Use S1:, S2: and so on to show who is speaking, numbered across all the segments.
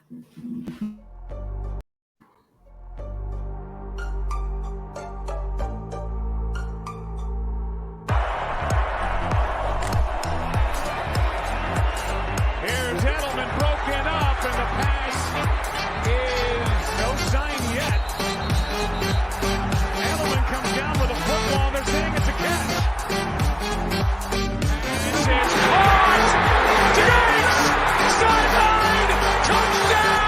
S1: Here's Edelman broken up, and the pass is no sign yet. Edelman comes down with a football. They're saying it's a catch. This is caught. Diggs! Sideline! Touchdown!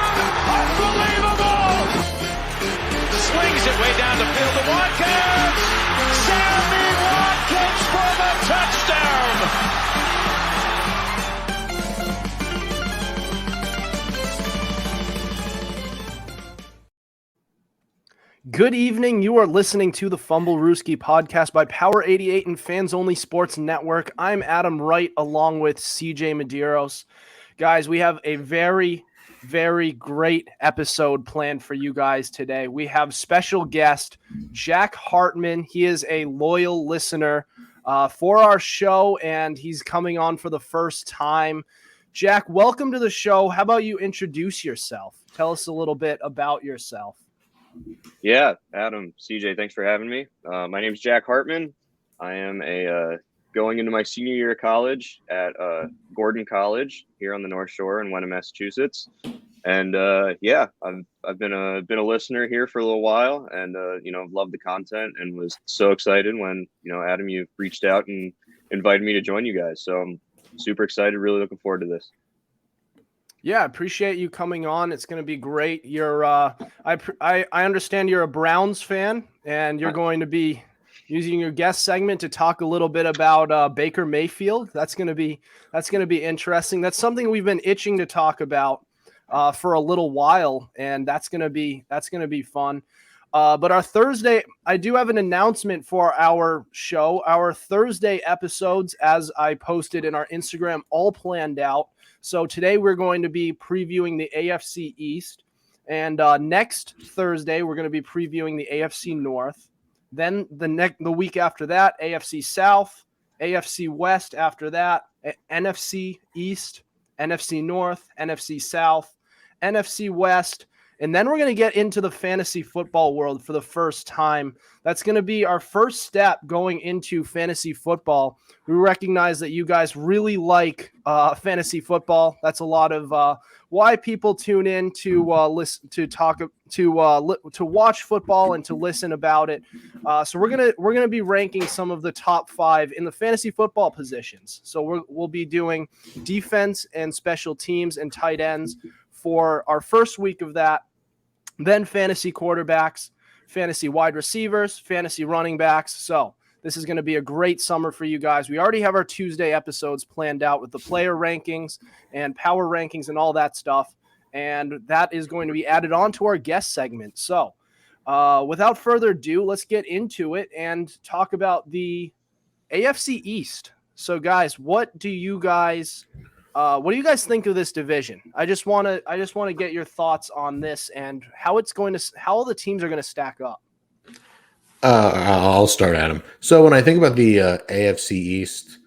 S1: Unbelievable! Swings it way down the field to Watkins. Sammy Watkins for the touchdown!
S2: Good evening. You are listening to the Fumblerooski podcast by Power 88 and Fans Only Sports Network. I'm Adam Wright along with CJ Medieros. Guys, we have a very, very great episode planned for you guys today. We have special guest Jack Hartman. He is a loyal listener for our show, and he's coming on for the first time. Jack, welcome to the show. How about you introduce yourself? Tell us a little bit about yourself.
S3: Yeah, Adam, CJ, thanks for having me. My name is Jack Hartman. I am going into my senior year of college at Gordon College here on the North Shore in Wenham, Massachusetts. And I've been a listener here for a little while, and loved the content and was so excited when Adam, you reached out and invited me to join you guys. So I'm super excited, really looking forward to this.
S2: Yeah, appreciate you coming on. It's going to be great. You're, I understand you're a Browns fan, and you're going to be using your guest segment to talk a little bit about Baker Mayfield. That's going to be interesting. That's something we've been itching to talk about for a little while, and that's going to be fun. But our Thursday, I do have an announcement for our show. Our Thursday episodes, as I posted in our Instagram, all planned out. So today we're going to be previewing the AFC East, and next Thursday we're going to be previewing the AFC North. Then the week after that, AFC South, AFC West after that, NFC East, NFC North, NFC South, NFC West. And then we're going to get into the fantasy football world for the first time. That's going to be our first step going into fantasy football. We recognize that you guys really like fantasy football. That's a lot of why people tune in to listen, to talk, to watch football and to listen about it. So we're gonna be ranking some of the top 5 in the fantasy football positions. So we'll be doing defense and special teams and tight ends for our first week of that. Then fantasy quarterbacks, fantasy wide receivers, fantasy running backs. So this is going to be a great summer for you guys. We already have our Tuesday episodes planned out with the player rankings and power rankings and all that stuff. And that is going to be added on to our guest segment. So without further ado, let's get into it and talk about the AFC East. So guys, what do you guys think of this division? I just want to get your thoughts on this and how the teams are going to stack up.
S4: I'll start, Adam. So when I think about the AFC East,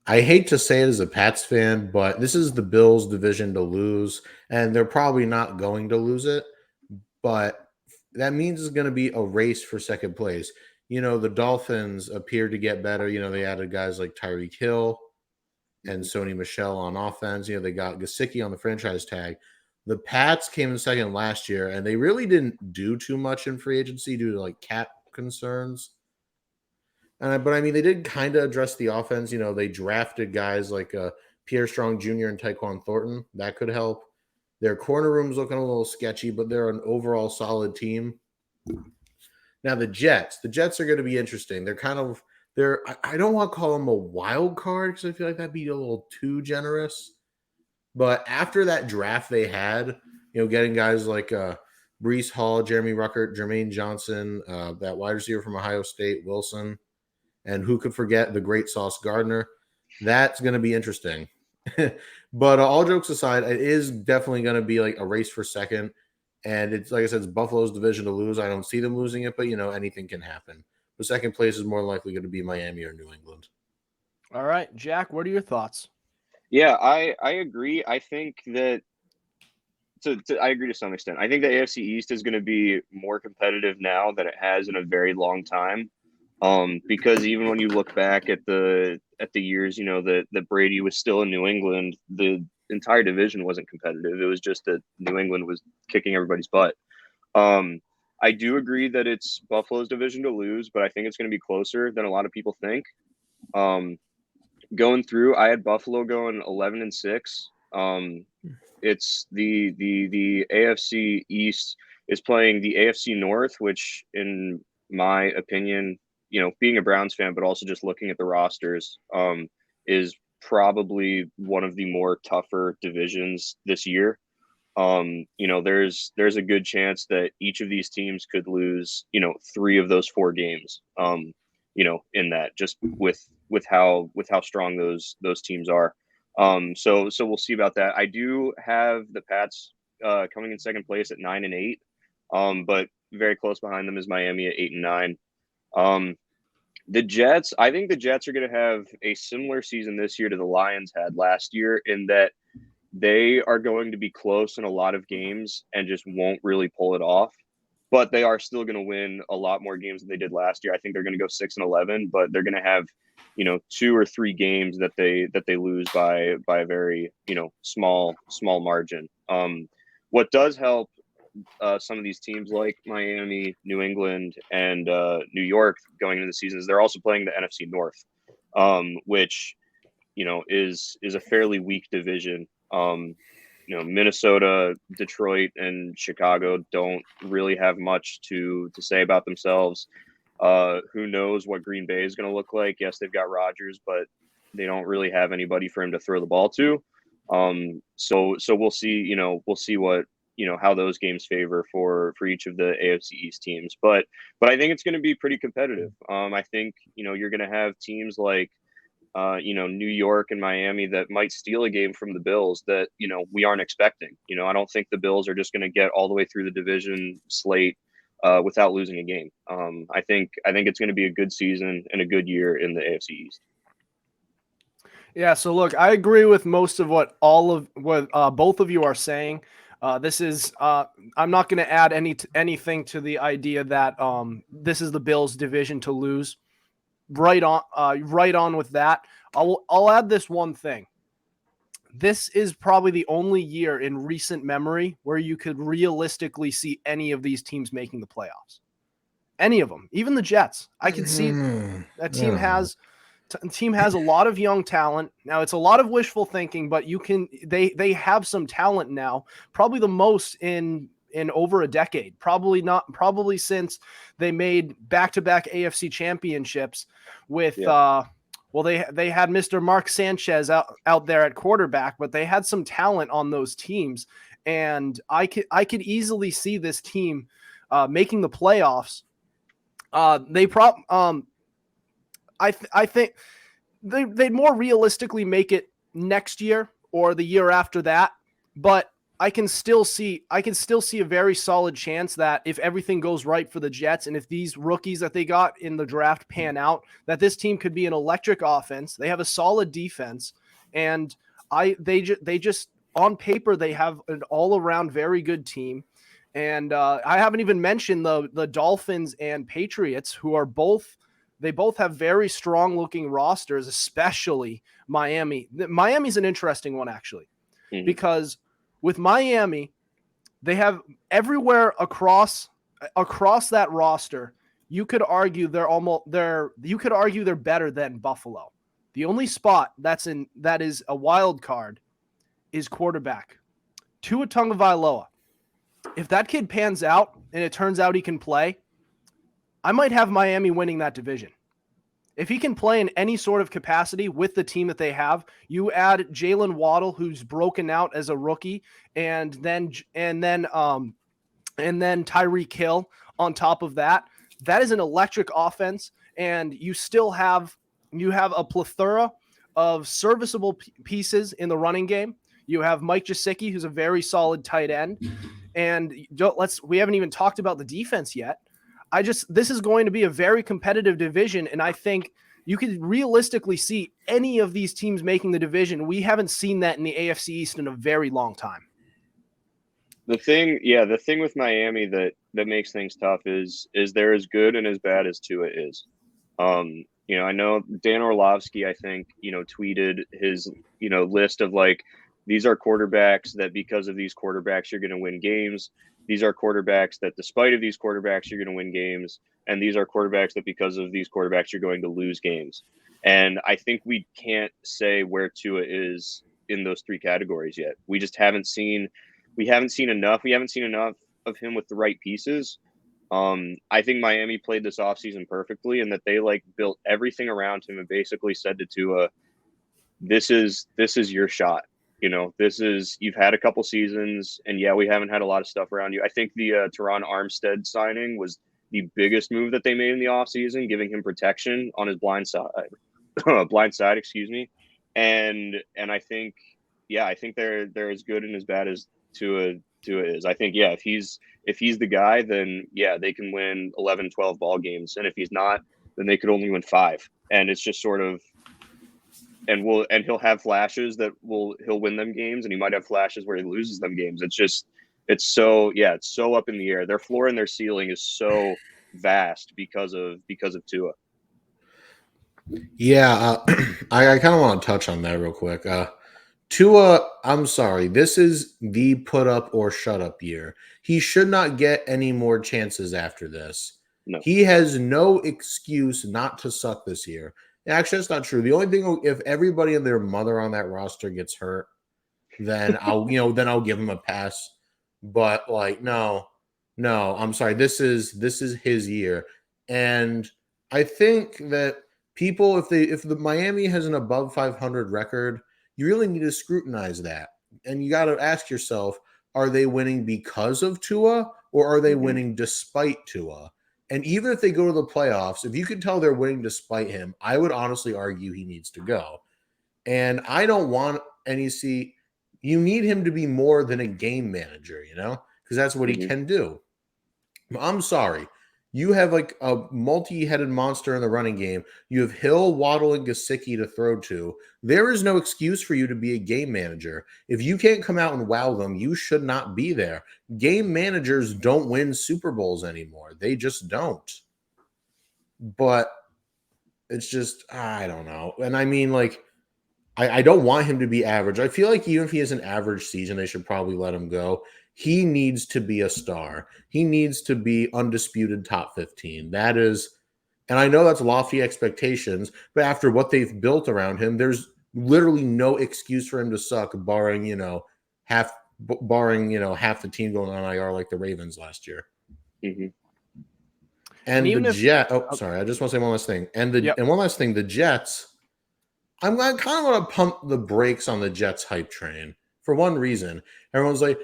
S4: I hate to say it as a Pats fan, but this is the Bills' division to lose, and they're probably not going to lose it. But that means it's going to be a race for second place. The Dolphins appear to get better. They added guys like Tyreek Hill and Sony Michel on offense. They got Gesicki on the franchise tag. The Pats came in second last year, and they really didn't do too much in free agency due to cap concerns. But they did kind of address the offense. They drafted guys like Pierre Strong Jr. and Tyquan Thornton. That could help. Their corner room's looking a little sketchy, but they're an overall solid team. Now the Jets are going to be interesting. I don't want to call them a wild card because I feel like that'd be a little too generous. But after that draft they had, getting guys like Breece Hall, Jeremy Ruckert, Jermaine Johnson, that wide receiver from Ohio State, Wilson, and who could forget the great Sauce Gardner, that's going to be interesting. But all jokes aside, it is definitely going to be like a race for second. And it's like I said, it's Buffalo's division to lose. I don't see them losing it, but anything can happen. The second place is more likely going to be Miami or New England.
S2: All right, Jack, what are your thoughts?
S3: Yeah, I agree. I think that I agree to some extent. I think the AFC East is going to be more competitive now than it has in a very long time. Because even when you look back at the years, that Brady was still in New England, the entire division wasn't competitive. It was just that New England was kicking everybody's butt. I do agree that it's Buffalo's division to lose, but I think it's going to be closer than a lot of people think. Going through, I had Buffalo going 11-6. It's the AFC East is playing the AFC North, which in my opinion, being a Browns fan, but also just looking at the rosters, is probably one of the more tougher divisions this year. There's a good chance that each of these teams could lose, 3 of those 4 games, in that, just with how strong those teams are. So we'll see about that. I do have the Pats coming in second place at 9-8, but very close behind them is Miami at 8-9. The Jets, I think the Jets are going to have a similar season this year to the Lions had last year, in that they are going to be close in a lot of games and just won't really pull it off. But they are still going to win a lot more games than they did last year. I think they're going to go 6-11, but they're going to have 2 or 3 games that they lose by a very small margin. What does help some of these teams like Miami, New England, and New York going into the season is they're also playing the NFC North, which is a fairly weak division. Minnesota, Detroit, and Chicago don't really have much to say about themselves. Who knows what Green Bay is going to look like? Yes, they've got Rodgers, but they don't really have anybody for him to throw the ball to. So we'll see. We'll see what how those games favor for each of the AFC East teams. But I think it's going to be pretty competitive. I think you're going to have teams like New York and Miami that might steal a game from the Bills that we aren't expecting. I don't think the Bills are just going to get all the way through the division slate without losing a game. I think it's going to be a good season and a good year in the AFC East.
S2: Yeah, so look, I agree with most of what both of you are saying. This is I'm not going to add anything to the idea that this is the Bills' division to lose. Right on with that. I'll add this one thing. This is probably the only year in recent memory where you could realistically see any of these teams making the playoffs. Any of them, even the Jets. I can see that team has a lot of young talent. Now it's a lot of wishful thinking, but they have some talent now, probably the most in over a decade, probably since they made back-to-back AFC championships with they had Mr. Mark Sanchez out there at quarterback, but they had some talent on those teams, and I could easily see this team making the playoffs. I think they'd more realistically make it next year or the year after that, but I can still see a very solid chance that if everything goes right for the Jets and if these rookies that they got in the draft pan out, that this team could be an electric offense. They have a solid defense, and they just on paper they have an all-around very good team. And I haven't even mentioned the Dolphins and Patriots, who are both have very strong looking rosters, especially Miami. Miami's an interesting one actually, because with Miami, they have everywhere across that roster. You could argue they're better than Buffalo. The only spot that is a wild card is quarterback. Tua Tagovailoa. If that kid pans out and it turns out he can play, I might have Miami winning that division. If he can play in any sort of capacity with the team that they have, you add Jalen Waddle, who's broken out as a rookie, and then Tyreek Hill on top of that. That is an electric offense, and you still have a plethora of serviceable pieces in the running game. You have Mike Gesicki, who's a very solid tight end, and we haven't even talked about the defense yet. This is going to be a very competitive division, and I think you could realistically see any of these teams making the division. We haven't seen that in the AFC East in a very long time.
S3: The thing with Miami that makes things tough is they're as good and as bad as Tua is. I know Dan Orlovsky, I think, tweeted his, list of like, these are quarterbacks that because of these quarterbacks, you're going to win games. These are quarterbacks that despite of these quarterbacks, you're going to win games. And these are quarterbacks that because of these quarterbacks, you're going to lose games. And I think we can't say where Tua is in those three categories yet. We just haven't seen enough. We haven't seen enough of him with the right pieces. I think Miami played this offseason perfectly, and that they like built everything around him and basically said to Tua, this is your shot. You've had a couple seasons, and yeah, we haven't had a lot of stuff around you. I think the Teron Armstead signing was the biggest move that they made in the offseason, giving him protection on his blind side, excuse me. And I think, I think they're as good and as bad as Tua is. I think, if he's the guy, then they can win 11, 12 ball games. And if he's not, then they could only win 5. And it's just sort of, and he'll have flashes that he'll win them games, and he might have flashes where he loses them games. It's so up in the air. Their floor and their ceiling is so vast because of Tua.
S4: Yeah, I kind of want to touch on that real quick. Tua, I'm sorry, this is the put up or shut up year. He should not get any more chances after this.
S3: No.
S4: He has no excuse not to suck this year. Actually, that's not true. The only thing, if everybody and their mother on that roster gets hurt, then I'll give him a pass. But like, no, I'm sorry. This is his year, and I think that people, if the Miami has an above 500 record, you really need to scrutinize that, and you got to ask yourself: are they winning because of Tua, or are they winning despite Tua? And even if they go to the playoffs, if you can tell they're winning despite him, I would honestly argue he needs to go. And I don't want any seat. You need him to be more than a game manager, because that's what he can do. I'm sorry. You have like a multi-headed monster in the running game. You have Hill, Waddle, and Gesicki to throw to. There is no excuse for you to be a game manager. If you can't come out and wow them, you should not be there. Game managers don't win Super Bowls anymore. They just don't. But it's just, I don't know. And I mean, like, I don't want him to be average. I feel like even if he has an average season, they should probably let him go. He needs to be a star. He needs to be undisputed top 15. That is, and I know that's lofty expectations, but after what they've built around him, there's literally no excuse for him to suck, barring half the team going on IR like the Ravens last year.
S3: Mm-hmm.
S4: And the Jets. Oh, sorry. I just want to say one last thing. And one last thing. The Jets. I kind of want to pump the brakes on the Jets hype train for one reason. Everyone's like,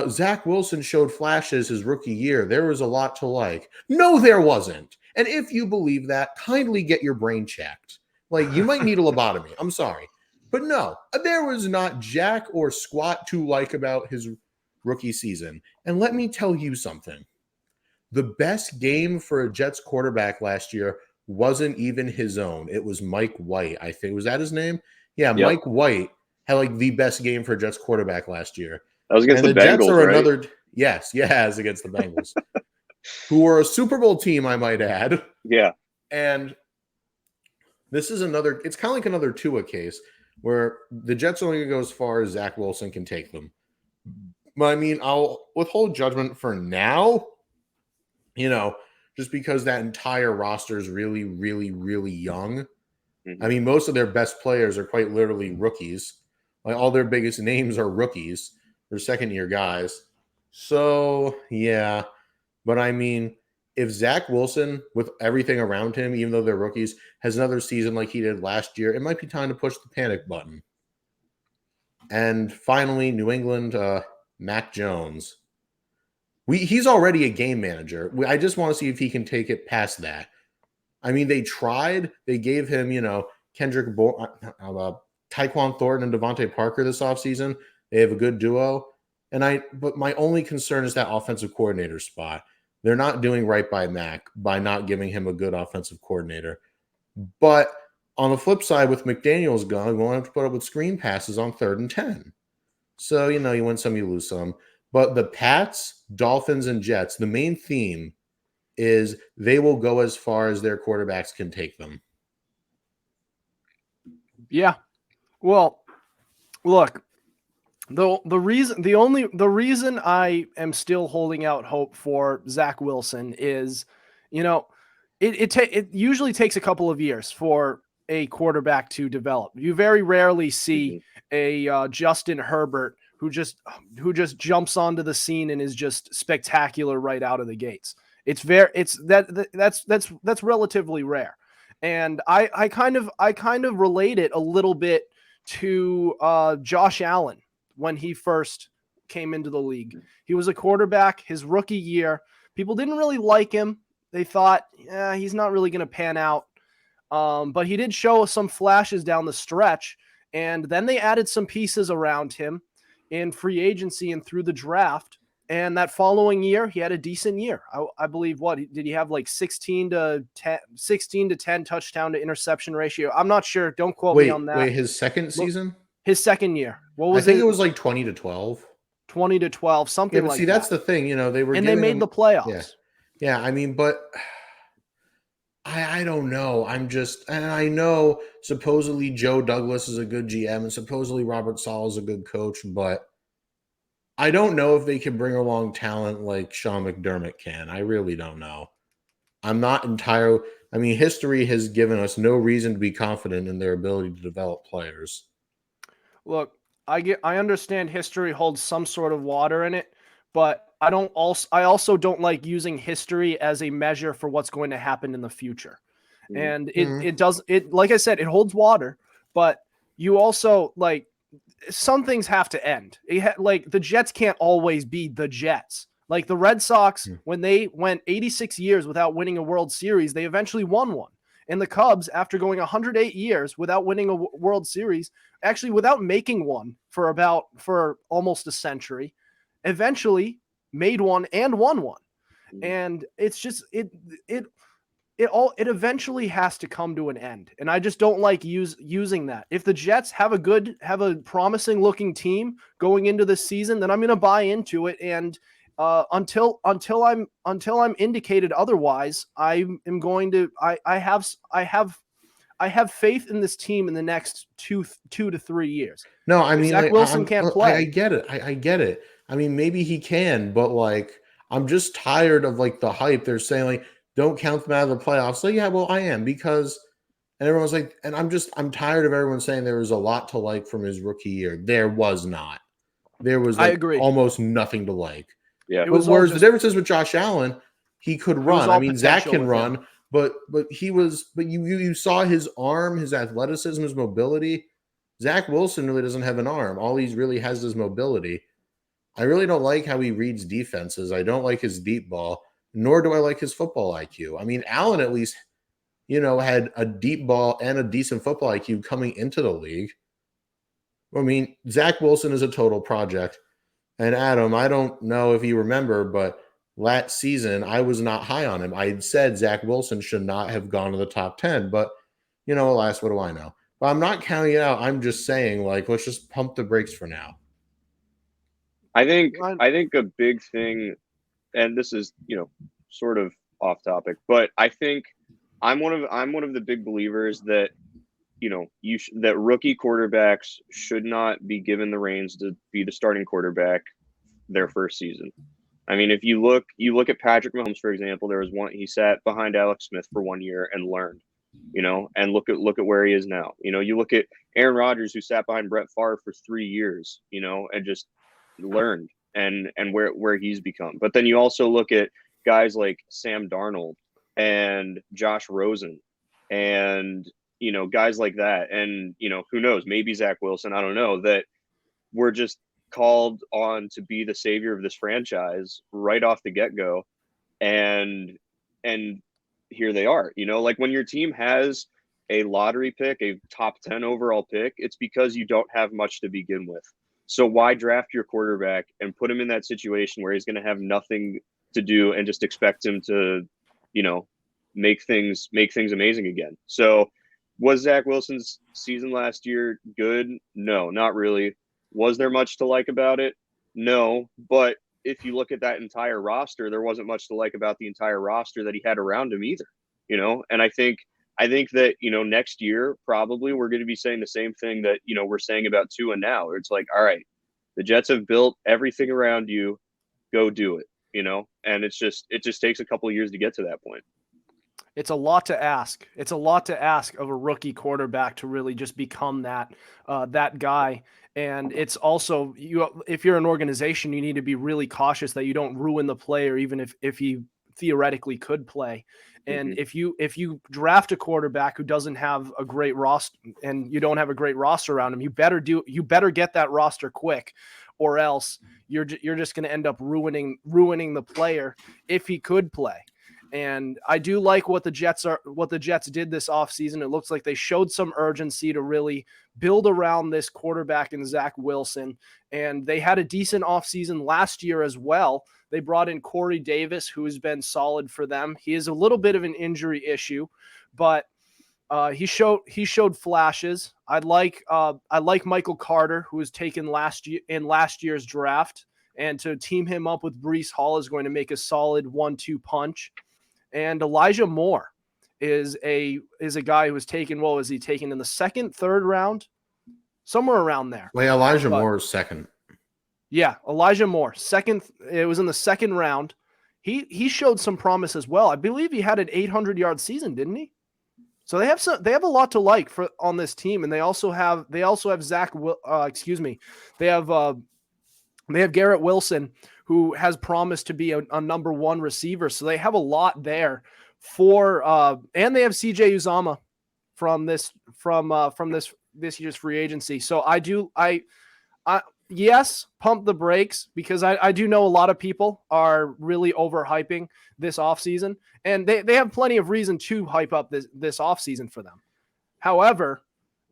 S4: Zach Wilson showed flashes his rookie year. There was a lot to like. No, there wasn't. And if you believe that, kindly get your brain checked. Like, you might need a lobotomy. I'm sorry. But no, there was not jack or squat to like about his rookie season. And let me tell you something. The best game for a Jets quarterback last year wasn't even his own. It was Mike White, I think. Was that his name? Yeah, yep. Mike White had like the best game for a Jets quarterback last year.
S3: That was against the Bengals, Jets are right?
S4: Yes, against the Bengals, who were a Super Bowl team, I might add.
S3: Yeah.
S4: And this is it's kind of like another Tua case where the Jets only go as far as Zach Wilson can take them. But I mean, I'll withhold judgment for now, just because that entire roster is really, really, really young. Mm-hmm. I mean, most of their best players are quite literally rookies. Like, all their biggest names are rookies. They're second-year guys. So, yeah. But, I mean, if Zach Wilson, with everything around him, even though they're rookies, has another season like he did last year, it might be time to push the panic button. And finally, New England, Mac Jones. He's already a game manager. I just want to see if he can take it past that. I mean, they tried. They gave him, Taekwon Thornton and Devontae Parker this offseason. They have a good duo. But my only concern is that offensive coordinator spot. They're not doing right by Mac by not giving him a good offensive coordinator. But on the flip side, with McDaniels gone, we won't have to put up with screen passes on 3rd and 10. So, you win some, you lose some. But the Pats, Dolphins, and Jets, the main theme is they will go as far as their quarterbacks can take them.
S2: Yeah. Well, look, the reason I am still holding out hope for Zach Wilson is, it usually takes a couple of years for a quarterback to develop. You very rarely see a Justin Herbert who just jumps onto the scene and is just spectacular right out of the gates. That's relatively rare. And I kind of relate it a little bit to Josh Allen when he first came into the league. He was a quarterback his rookie year. People didn't really like him. They thought, he's not really going to pan out. But he did show some flashes down the stretch. And then they added some pieces around him in free agency and through the draft. And that following year, he had a decent year. I believe did he have like 16 to 10 touchdown to interception ratio? I'm not sure. Don't quote me on that.
S4: Wait, his second season?
S2: His second year. What was
S4: it? I think it was like 20 to 12.
S2: 20 to 12, something like that.
S4: See, that's the thing. They
S2: made the playoffs.
S4: Yeah. I mean, but I don't know. And I know supposedly Joe Douglas is a good GM and supposedly Robert Saleh is a good coach, but I don't know if they can bring along talent like Sean McDermott can. I really don't know. I'm not entirely. I mean, history has given us no reason to be confident in their ability to develop players.
S2: Look, I understand history holds some sort of water in it, but I also don't like using history as a measure for what's going to happen in the future. And it does, like I said, it holds water, but you also some things have to end. The Jets can't always be the Jets. Like the Red Sox, when they went 86 years without winning a World Series, they eventually won one. And the Cubs, after going 108 years without winning a World Series, actually without making one for almost a century, eventually made one and won one. And it's just it eventually has to come to an end. And I just don't like using that. If the Jets have a promising looking team going into this season, then I'm going to buy into it. And until I'm indicated otherwise, I have faith in this team in the next two to 3 years.
S4: No, I mean,
S2: Zach Wilson can't play.
S4: I get it. I get it. I mean, maybe he can, but I'm just tired of the hype. They're saying don't count them out of the playoffs. So yeah, well, I am because, and everyone's and I'm tired of everyone saying there was a lot to like from his rookie year. There was not. There was
S2: I agree.
S4: Almost nothing to like.
S3: Yeah.
S4: Whereas the difference is with Josh Allen, he could run. I mean, Zach can run, but you saw his arm, his athleticism, his mobility. Zach Wilson really doesn't have an arm. All he really has is mobility. I really don't like how he reads defenses. I don't like his deep ball, nor do I like his football IQ. I mean, Allen at least, had a deep ball and a decent football IQ coming into the league. I mean, Zach Wilson is a total project. And Adam, I don't know if you remember, but last season I was not high on him. I had said Zach Wilson should not have gone to the top 10, but alas, what do I know? But I'm not counting it out. I'm just saying, let's just pump the brakes for now.
S3: I think a big thing, and this is sort of off topic, but I think I'm one of the big believers that that rookie quarterbacks should not be given the reins to be the starting quarterback their first season. I mean, if you look at Patrick Mahomes, for example, there was one, he sat behind Alex Smith for 1 year and learned, and look at where he is now. You look at Aaron Rodgers, who sat behind Brett Favre for 3 years, and just learned and where he's become. But then you also look at guys like Sam Darnold and Josh Rosen and guys like that, and who knows, maybe Zach Wilson, I don't know, that we're just called on to be the savior of this franchise right off the get-go, and here they are. When your team has a lottery pick, a top 10 overall pick, it's because you don't have much to begin with. So why draft your quarterback and put him in that situation where he's going to have nothing to do and just expect him to make things amazing again? So was Zach Wilson's season last year good? No, not really. Was there much to like about it? No, but if you look at that entire roster, there wasn't much to like about the entire roster that he had around him either, you know? And I think that, you know, next year, probably we're going to be saying the same thing that, you know, we're saying about Tua now. It's like, all right, the Jets have built everything around you, go do it, you know? And it just takes a couple of years to get to that point.
S2: It's a lot to ask. It's a lot to ask of a rookie quarterback to really just become that guy. And it's also, if you're an organization, you need to be really cautious that you don't ruin the player, even if he theoretically could play. And if you draft a quarterback who doesn't have a great roster and you don't have a great roster around him, you better get that roster quick, or else you're just going to end up ruining the player if he could play. And I do like what the Jets did this offseason. It looks like they showed some urgency to really build around this quarterback in Zach Wilson. And they had a decent offseason last year as well. They brought in Corey Davis, who has been solid for them. He is a little bit of an injury issue, but he showed flashes. I like Michael Carter, who was taken last year's draft, and to team him up with Breece Hall is going to make a solid 1-2 punch. And Elijah Moore is a guy who was taken. What was he taken in the second, third round? Somewhere around there.
S4: Wait, Elijah Moore is second.
S2: Yeah, Elijah Moore, second. It was in the second round. He showed some promise as well. I believe he had an 800-yard season, didn't he? So they have a lot to like on this team, and they also have Zach. They have Garrett Wilson, who has promised to be a number one receiver. So they have a lot there and they have CJ Uzama from this year's free agency. So yes, pump the brakes, because I do know a lot of people are really overhyping this offseason, and they have plenty of reason to hype up this offseason for them. However,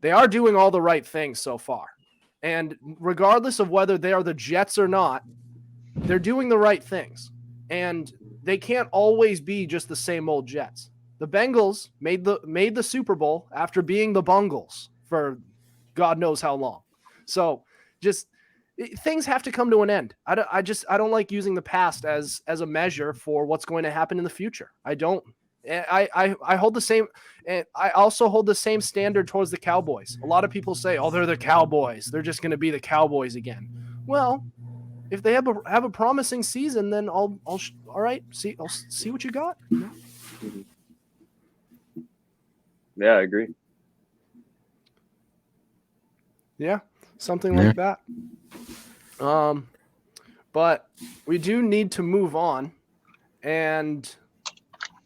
S2: they are doing all the right things so far. And regardless of whether they are the Jets or not, they're doing the right things. And they can't always be just the same old Jets. The Bengals made the Super Bowl after being the Bungles for God knows how long. So just things have to come to an end. I don't like using the past as a measure for what's going to happen in the future. I don't. I hold the same, and I also hold the same standard towards the Cowboys. A lot of people say, "Oh, they're the Cowboys. They're just going to be the Cowboys again." Well, if they have a promising season, then I'll see what you got.
S3: Yeah, I agree.
S2: Yeah, something like that. But we do need to move on, and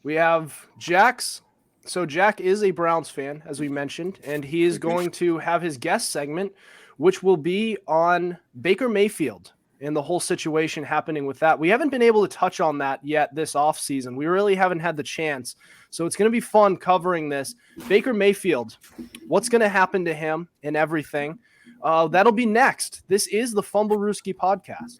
S2: we have Jack's. So Jack is a Browns fan, as we mentioned, and he is going to have his guest segment, which will be on Baker Mayfield and the whole situation happening with that. We haven't been able to touch on that yet this offseason. We really haven't had the chance. So it's going to be fun covering this. Baker Mayfield, what's going to happen to him and everything. That'll be next. This is the Fumblerooski podcast.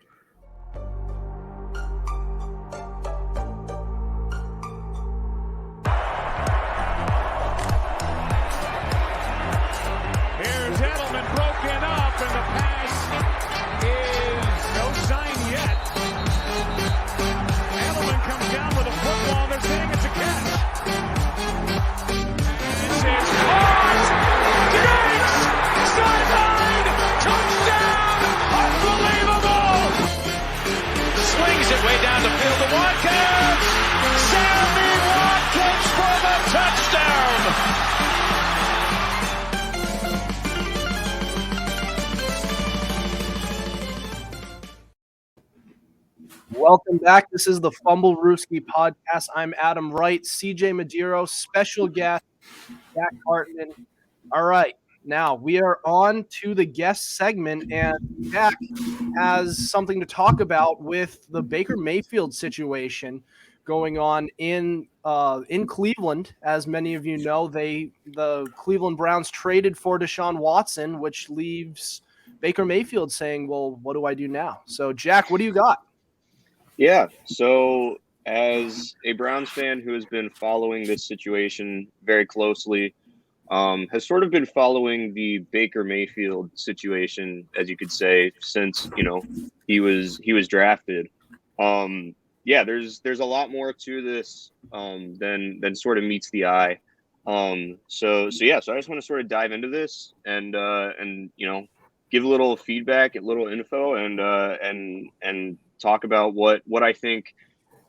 S1: Here's Edelman broken up, and the pass is no sign yet. Edelman comes down with a football. They're saying it's a catch. This is caught. Diggs! Sideline! Touchdown! Unbelievable! Swings it way down the field to Watkins. Sammy Watkins for the touchdown!
S2: Welcome back. This is the Fumblerooski podcast. I'm Adam Wright, CJ Medieros, special guest, Jack Hartman. All right, now we are on to the guest segment, and Jack has something to talk about with the Baker Mayfield situation going on in Cleveland. As many of you know, the Cleveland Browns traded for Deshaun Watson, which leaves Baker Mayfield saying, well, what do I do now? So, Jack, what do you got?
S3: Yeah, so as a Browns fan who has been following this situation very closely, has sort of been following the Baker Mayfield situation, as you could say, since, you know, he was drafted. Yeah, there's a lot more to this than sort of meets the eye. So I just want to sort of dive into this and give a little feedback, a little info, and talk about what I think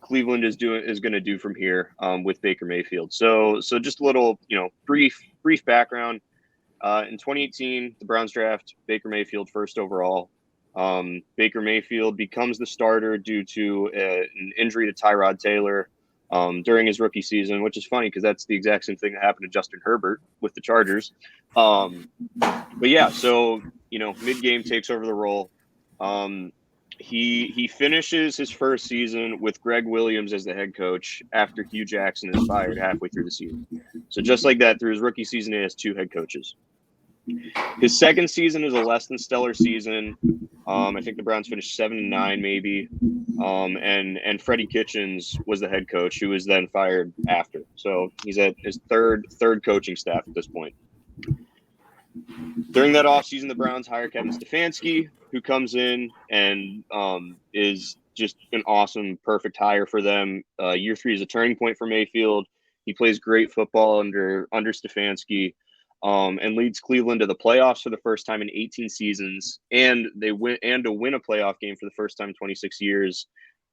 S3: Cleveland is going to do from here with Baker Mayfield. So just a little brief background. In 2018, the Browns draft Baker Mayfield first overall. Baker Mayfield becomes the starter due to an injury to Tyrod Taylor during his rookie season, which is funny because that's the exact same thing that happened to Justin Herbert with the Chargers. But yeah, so mid-game takes over the role. He finishes his first season with Greg Williams as the head coach after Hugh Jackson is fired halfway through the season. So just like that, through his rookie season, he has 2 head coaches. His second season is a less than stellar season. I think the Browns finished 7-9 maybe. And Freddie Kitchens was the head coach, who was then fired after. So he's at his third coaching staff at this point. During that offseason, the Browns hire Kevin Stefanski, who comes in and is just an awesome, perfect hire for them. Year 3 is a turning point for Mayfield. He plays great football under Stefanski. And leads Cleveland to the playoffs for the first time in 18 seasons, and to win a playoff game for the first time in 26 years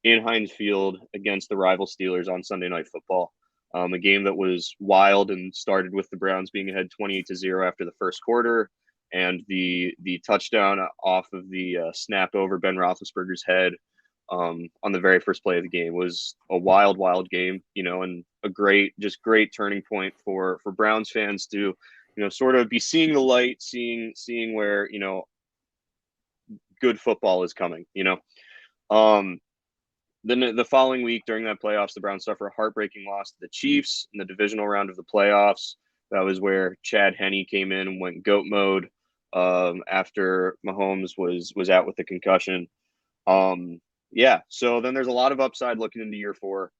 S3: in Heinz Field against the rival Steelers on Sunday Night Football. A game that was wild and started with the Browns being ahead 28-0 after the first quarter, and the touchdown off of the snap over Ben Roethlisberger's head on the very first play of the game was a wild game, and a great turning point for Browns fans to sort of be seeing the light, seeing where, good football is coming, Then the following week during that playoffs, the Browns suffer a heartbreaking loss to the Chiefs in the divisional round of the playoffs. That was where Chad Henne came in and went GOAT mode after Mahomes was out with the concussion. So then there's a lot of upside looking into year 4.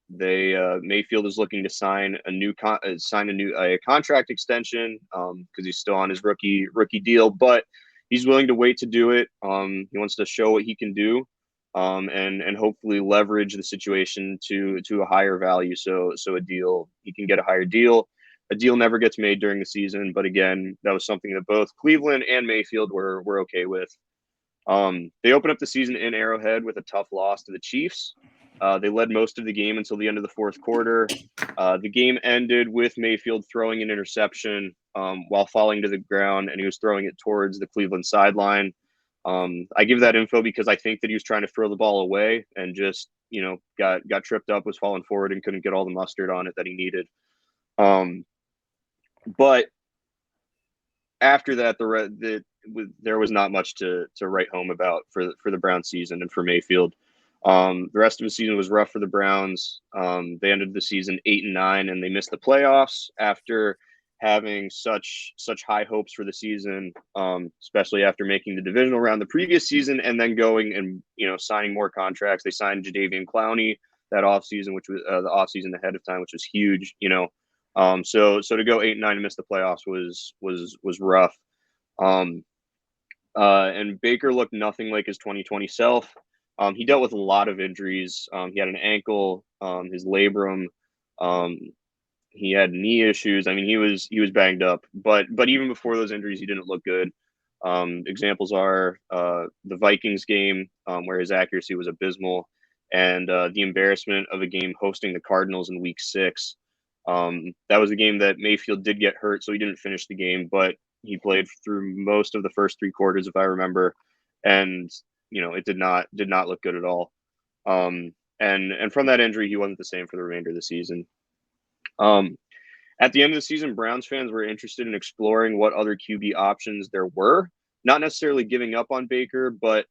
S3: Mayfield is looking to sign a contract extension because he's still on his rookie deal, but he's willing to wait to do it. He wants to show what he can do, and hopefully leverage the situation to a higher value. So he can get a higher deal. A deal never gets made during the season, but again, that was something that both Cleveland and Mayfield were okay with. They opened up the season in Arrowhead with a tough loss to the Chiefs. They led most of the game until the end of the fourth quarter. The game ended with Mayfield throwing an interception while falling to the ground, and he was throwing it towards the Cleveland sideline. I give that info because I think that he was trying to throw the ball away and just, got tripped up, was falling forward, and couldn't get all the mustard on it that he needed. But after that, there was not much to write home about for the Browns season and for Mayfield. The rest of the season was rough for the Browns. They ended the season 8-9, and they missed the playoffs after having such high hopes for the season, especially after making the divisional round the previous season and then going and signing more contracts. They signed Jadeveon Clowney that offseason, which was the offseason ahead of time, which was huge. So to go 8-9 and miss the playoffs was rough. And Baker looked nothing like his 2020 self. He dealt with a lot of injuries. He had an ankle, his labrum. He had knee issues. I mean, he was banged up. But even before those injuries, he didn't look good. Examples are the Vikings game, where his accuracy was abysmal, and the embarrassment of a game hosting the Cardinals in Week 6. That was a game that Mayfield did get hurt, so he didn't finish the game, but he played through most of the first 3 quarters, if I remember, and it did not look good at all. And from that injury, he wasn't the same for the remainder of the season. At the end of the season, Browns fans were interested in exploring what other QB options there were, not necessarily giving up on Baker, but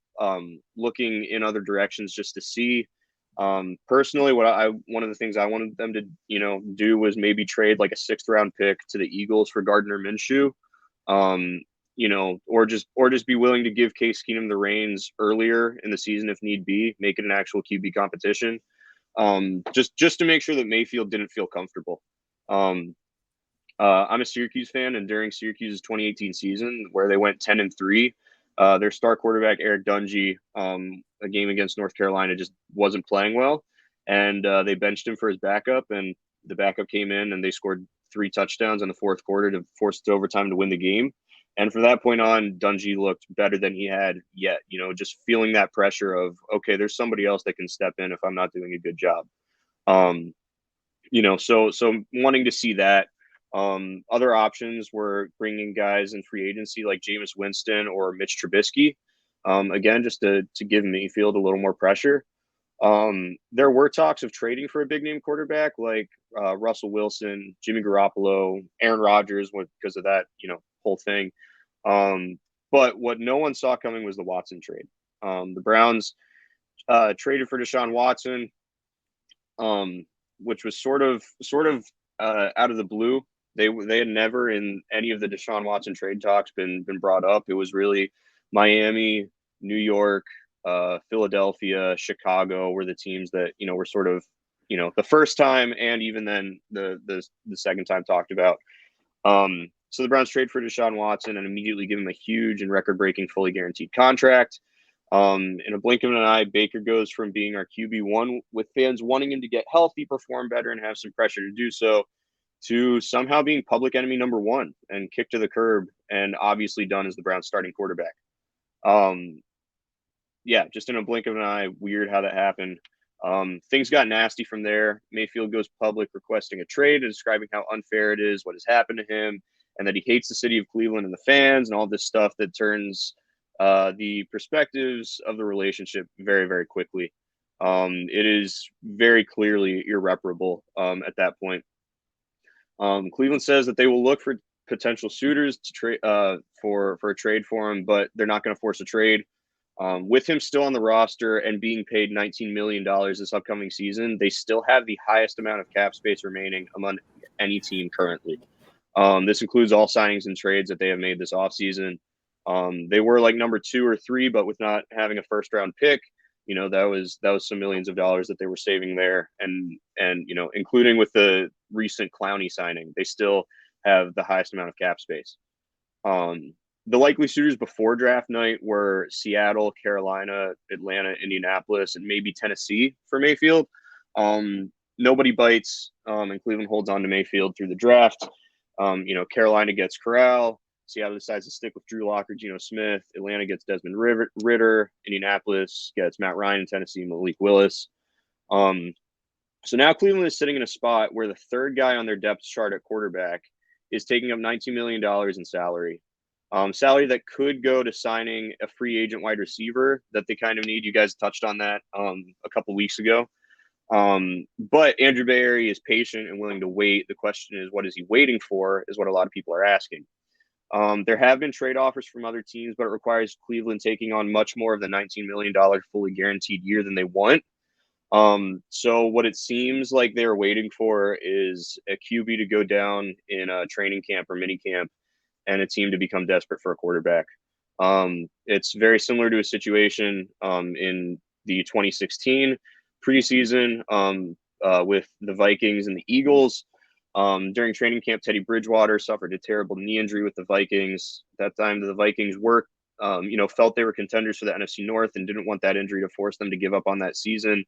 S3: looking in other directions just to see. Personally, one of the things I wanted them to do was maybe trade like a 6th round pick to the Eagles for Gardner Minshew. Or just be willing to give Case Keenum the reins earlier in the season if need be, make it an actual QB competition, just to make sure that Mayfield didn't feel comfortable. I'm a Syracuse fan, and during Syracuse's 2018 season, where they went 10-3, their star quarterback, Eric Dungy, a game against North Carolina, just wasn't playing well. And they benched him for his backup, and the backup came in and they scored 3 touchdowns in the fourth quarter to force it to overtime to win the game. And from that point on, Dungy looked better than he had yet, just feeling that pressure of, okay, there's somebody else that can step in if I'm not doing a good job. So wanting to see that. Other options were bringing guys in free agency like Jameis Winston or Mitch Trubisky. Again, just to give Mayfield a little more pressure. There were talks of trading for a big name quarterback like Russell Wilson, Jimmy Garoppolo, Aaron Rodgers because of that, whole thing. But what no one saw coming was the Watson trade. The Browns traded for Deshaun Watson, which was sort of out of the blue. They had never in any of the Deshaun Watson trade talks been brought up. It was really Miami, New York, Philadelphia, Chicago were the teams that were sort of the first time and even then the second time talked about. So the Browns trade for Deshaun Watson and immediately give him a huge and record-breaking fully guaranteed contract. In a blink of an eye, Baker goes from being our QB1 with fans wanting him to get healthy, perform better, and have some pressure to do so, to somehow being public enemy number 1 and kicked to the curb and obviously done as the Browns starting quarterback. Just in a blink of an eye, weird how that happened. Things got nasty from there. Mayfield goes public requesting a trade and describing how unfair it is, what has happened to him, and that he hates the city of Cleveland and the fans and all this stuff that turns the perspectives of the relationship very, very quickly. It is very clearly irreparable at that point. Cleveland says that they will look for potential suitors to trade for a trade for him, but they're not going to force a trade. With him still on the roster and being paid $19 million this upcoming season, they still have the highest amount of cap space remaining among any team currently. This includes all signings and trades that they have made this offseason. They were like number 2 or 3, but with not having a first round pick, that was some millions of dollars that they were saving there. And including with the recent Clowney signing, they still have the highest amount of cap space. The likely suitors before draft night were Seattle, Carolina, Atlanta, Indianapolis, and maybe Tennessee for Mayfield. Nobody bites, and Cleveland holds on to Mayfield through the draft. Carolina gets Corral. Seattle decides to stick with Drew Lock or Geno Smith. Atlanta gets Desmond Ritter. Indianapolis gets Matt Ryan. And Tennessee, Malik Willis. So now Cleveland is sitting in a spot where the third guy on their depth chart at quarterback is taking up $19 million in salary. Salary that could go to signing a free agent wide receiver that they kind of need. You guys touched on that a couple weeks ago. But Andrew Berry is patient and willing to wait. The question is, what is he waiting for, is what a lot of people are asking. There have been trade offers from other teams, but it requires Cleveland taking on much more of the $19 million fully guaranteed year than they want. So what it seems like they're waiting for is a QB to go down in a training camp or mini camp and a team to become desperate for a quarterback. It's very similar to a situation in the 2016 preseason with the Vikings and the Eagles. During training camp, Teddy Bridgewater suffered a terrible knee injury with the Vikings. At that time, the Vikings felt they were contenders for the NFC North and didn't want that injury to force them to give up on that season.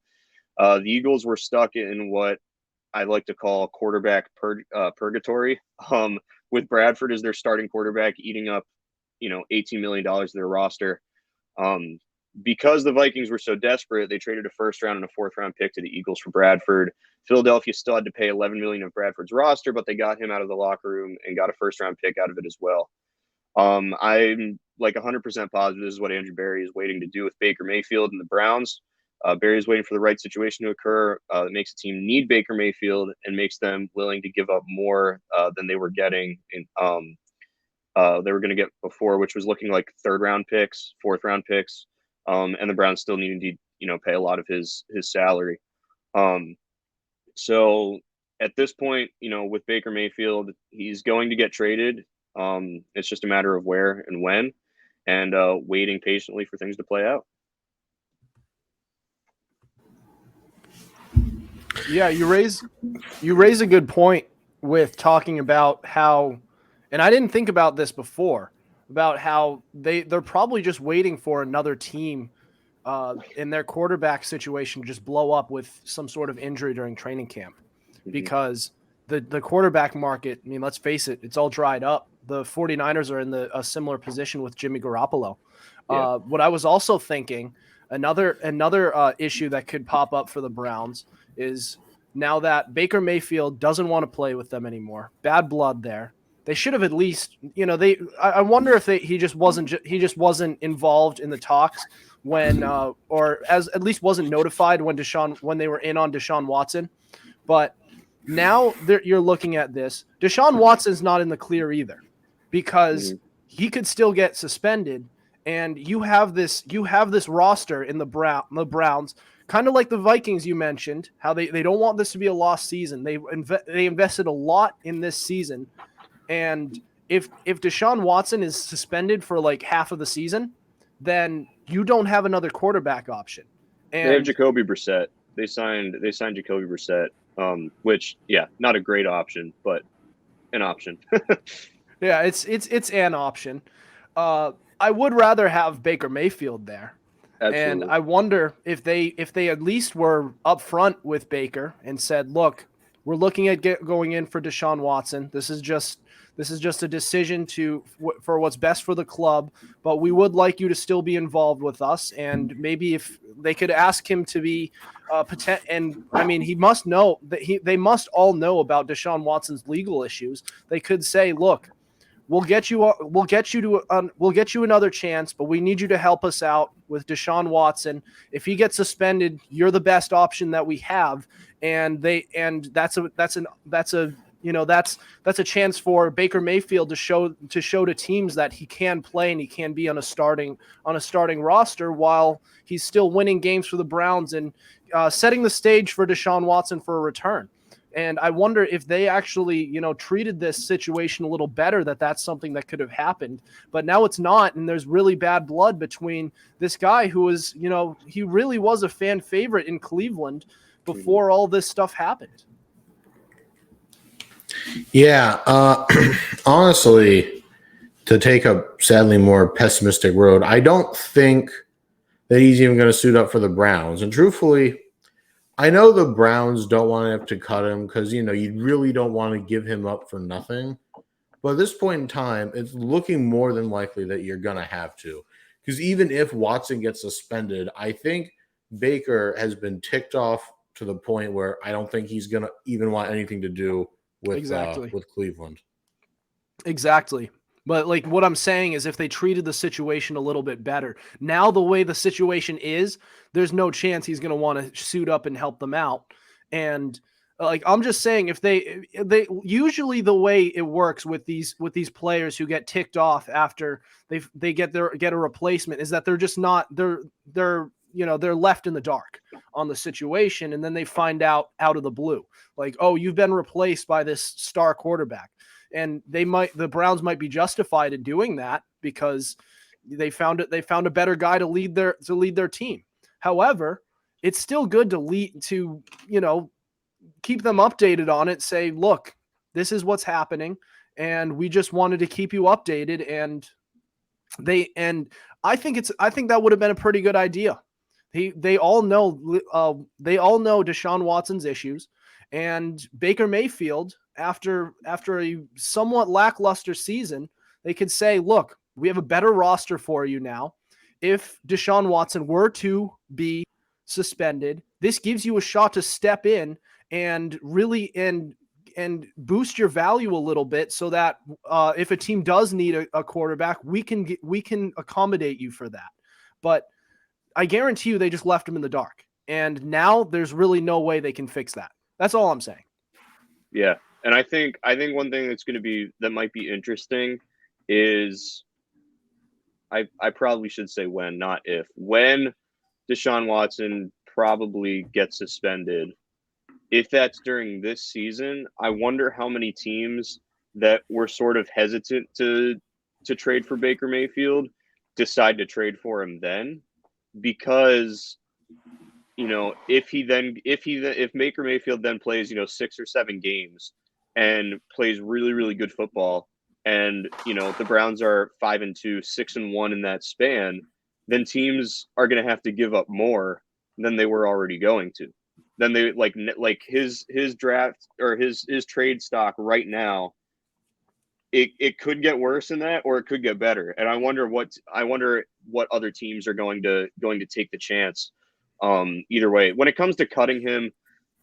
S3: The Eagles were stuck in what I like to call quarterback purgatory, with Bradford as their starting quarterback eating up, $18 million of their roster. Because the Vikings were so desperate, they traded a first round and a fourth round pick to the Eagles for Bradford. Philadelphia still had to pay $11 million of Bradford's roster, but they got him out of the locker room and got a first round pick out of it as well. I'm like 100% positive this is what Andrew Berry is waiting to do with Baker Mayfield and the Browns. Barry is waiting for the right situation to occur. That makes the team need Baker Mayfield and makes them willing to give up more than they were getting they were going to get before, which was looking like third round picks, fourth round picks. And the Browns still needed to, pay a lot of his salary. So at this point, with Baker Mayfield, he's going to get traded. It's just a matter of where and when, and waiting patiently for things to play out.
S2: Yeah, you raise a good point with talking about how, and I didn't think about this before, about how they're probably just waiting for another team in their quarterback situation to just blow up with some sort of injury during training camp, because the quarterback market, I mean, let's face it, it's all dried up. The 49ers are in a similar position with Jimmy Garoppolo.
S3: Yeah.
S2: What I was also thinking, another issue that could pop up for the Browns is, now that Baker Mayfield doesn't want to play with them anymore, bad blood there. They should have at least, I wonder if he just wasn't involved in the talks when, or as at least wasn't notified when they were in on Deshaun Watson. But now you're looking at this. Deshaun Watson's not in the clear either, because he could still get suspended, and you have this roster in the Browns, kind of like the Vikings you mentioned, how they don't want this to be a lost season. They invested a lot in this season, and if Deshaun Watson is suspended for like half of the season, then you don't have another quarterback option. And
S3: they have Jacoby Brissett. They signed Jacoby Brissett, which, yeah, not a great option, but an option.
S2: yeah, it's an option. I would rather have Baker Mayfield there.
S3: Absolutely.
S2: And I wonder if they at least were upfront with Baker and said, look, we're looking at going in for Deshaun Watson. This is just a decision for what's best for the club, but we would like you to still be involved with us. And maybe if they could ask him to be and I mean, he must know that they must all know about Deshaun Watson's legal issues. They could say, look, we'll get you another chance, but we need you to help us out with Deshaun Watson. If he gets suspended, you're the best option that we have. And that's a chance for Baker Mayfield to show to teams that he can play and he can be on a starting roster while he's still winning games for the Browns and setting the stage for Deshaun Watson for a return. And I wonder if they actually, treated this situation a little better, that's something that could have happened. But now it's not, and there's really bad blood between this guy who was, he really was a fan favorite in Cleveland before all this stuff happened.
S4: Yeah, honestly, to take a sadly more pessimistic road, I don't think that he's even going to suit up for the Browns. And truthfully, I know the Browns don't want to have to cut him because, you really don't want to give him up for nothing. But at this point in time, it's looking more than likely that you're going to have to. Because even if Watson gets suspended, I think Baker has been ticked off to the point where I don't think he's going to even want anything to do with Cleveland.
S2: Exactly. But like what I'm saying is, if they treated the situation a little bit better, now the way the situation is, there's no chance he's going to want to suit up and help them out. And like, I'm just saying, if they usually the way it works with these players who get ticked off after they get a replacement is that they're just not, they're left in the dark on the situation. And then they find out of the blue, like, oh, you've been replaced by this star quarterback. And the Browns might be justified in doing that because they found a better guy to lead their team. However, it's still good to keep them updated on it. Say, look, this is what's happening, and we just wanted to keep you updated. And I think that would have been a pretty good idea. They all know Deshaun Watson's issues, and Baker Mayfield, after a somewhat lackluster season, they could say, look, we have a better roster for you now. If Deshaun Watson were to be suspended, this gives you a shot to step in and really and boost your value a little bit, so that if a team does need a quarterback, we can accommodate you for that. But I guarantee you they just left him in the dark, and now there's really no way they can fix that. That's all I'm saying.
S3: Yeah. And I think one thing that might be interesting is, I probably should say when, not if. When Deshaun Watson probably gets suspended, if that's during this season, I wonder how many teams that were sort of hesitant to trade for Baker Mayfield decide to trade for him then, because if Baker Mayfield then plays 6 or 7 games and plays really, really good football, and the Browns are 5-2, 6-1 in that span, then teams are going to have to give up more than they were already going to. Then they like his draft or his trade stock right now. It could get worse than that, or it could get better. And I wonder what other teams are going to take the chance. Either way, when it comes to cutting him,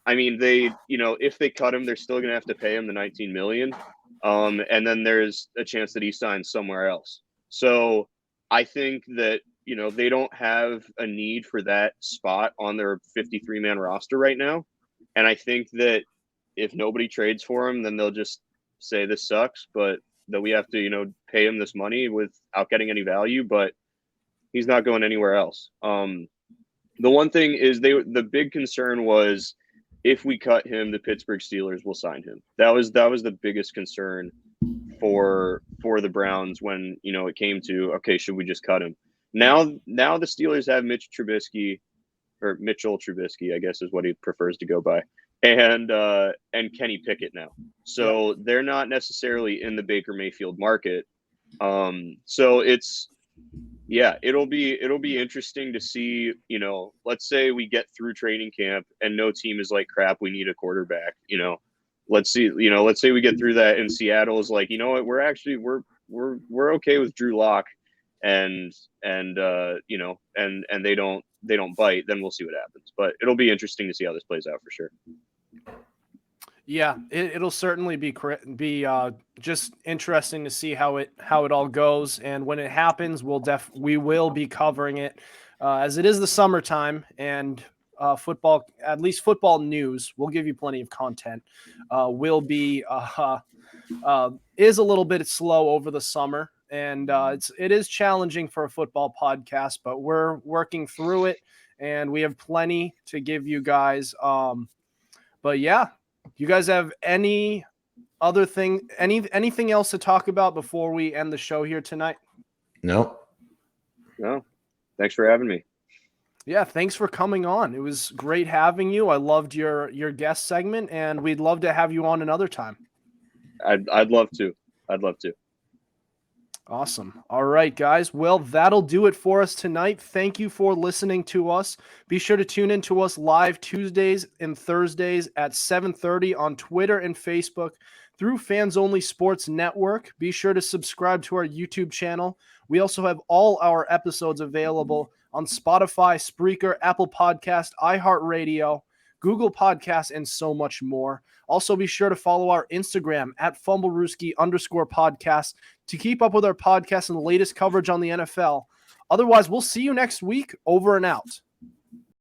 S3: I mean, if they cut him, they're still going to have to pay him the $19 million. And then there's a chance that he signs somewhere else. So I think that, they don't have a need for that spot on their 53-man roster right now. And I think that if nobody trades for him, then they'll just say this sucks, but that we have to, pay him this money without getting any value, but he's not going anywhere else. The one thing is the big concern was if we cut him, the Pittsburgh Steelers will sign him. That was the biggest concern for the Browns when, it came to, okay, should we just cut him? Now the Steelers have Mitchell Trubisky, I guess is what he prefers to go by. And Kenny Pickett now. So they're not necessarily in the Baker Mayfield market. So it'll be interesting to see, let's say we get through training camp and no team is like, crap, we need a quarterback, let's say we get through that and Seattle is like, you know what, we're okay with Drew Lock and they don't bite, then we'll see what happens. But it'll be interesting to see how this plays out for sure.
S2: Yeah, it'll certainly be just interesting to see how it all goes, and when it happens, we will be covering it as it is the summertime, and football, at least football news, we'll give you plenty of content. Will be is a little bit slow over the summer, and it is challenging for a football podcast, but we're working through it, and we have plenty to give you guys. But yeah. You guys have any other thing, anything else to talk about before we end the show here tonight?
S3: No. Thanks for having me.
S2: Yeah, thanks for coming on. It was great having you. I loved your guest segment, and we'd love to have you on another time.
S3: I'd love to.
S2: Awesome. All right, guys. Well, that'll do it for us tonight. Thank you for listening to us. Be sure to tune in to us live Tuesdays and Thursdays at 7:30 on Twitter and Facebook through Fans Only Sports Network. Be sure to subscribe to our YouTube channel. We also have all our episodes available on Spotify, Spreaker, Apple Podcast, iHeartRadio, Google Podcasts, and so much more. Also, be sure to follow our Instagram at Fumblerooski_podcast to keep up with our podcast and the latest coverage on the NFL. Otherwise, we'll see you next week. Over and out.